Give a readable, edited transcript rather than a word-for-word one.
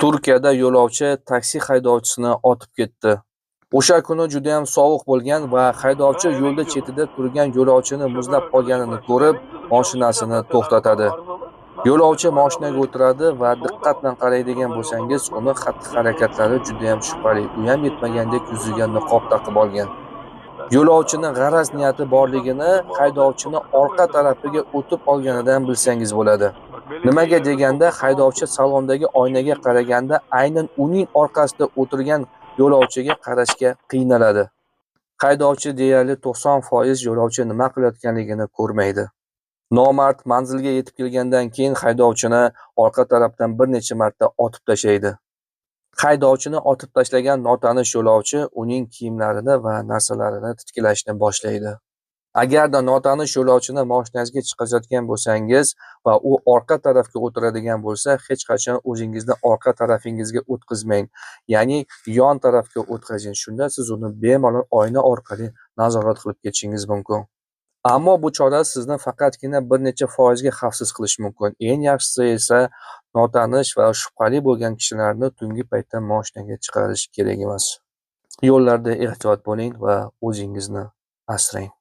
Turkiyada yo'lovchi taksi haydovchisini otib ketdi. O'sha kuni juda ham sovuq bo'lgan va haydovchi yo'lda chetida turgan yo'lovchini muzlab qolganini ko'rib, mashinasini to'xtatadi. Yo'lovchi mashinaga o'tiradi va diqqat bilan qaraydigan bo'lsangiz, uni xatti-harakatlari juda ham shubhali. U ham yetmagandek yuziga niqob taqib olgan. Yo'lovchining g'araz niyati borligini haydovchini orqa tarafiga o'tib olganidan bilsangiz bo'ladi. Nimaga deganda, haydovchi salondagi oynaga qaraganda aynan uning orqasida o'tirgan yo'lovchiga qarashga qiynaladi. Haydovchi deyarli 90% yo'lovchi nima qilayotganligini ko'rmaydi. Nomard manzilga yetib kelgandan keyin haydovchini orqa tarafdan bir necha marta otib tashlaydi. Haydovchini otib tashlagan notanish yo'lovchi uning kiyimlarini va narsalarini titkilashni boshlaydi. Agarda notanish yo'lovchini mashinangizga chiqazayotgan bo'lsangiz va u orqa tarafga o'tiradigan bo'lsa, hech qachon o'zingizni orqa tarafingizga o'tkazmang, ya'ni yon tarafga o'tkazing. Shunda siz uni bemalol oyna orqali nazorat qilib ketishingiz mumkin. Ammo bu chora sizni faqatgina bir necha foizga xavfsiz qilishi mumkin. Eng yaxshisi esa notanish va shubhali bo'lgan kishilarni tungi paytda mashinaga chiqarish kerak emas. Yo'llarda ehtiyot bo'ling va o'zingizni asrang.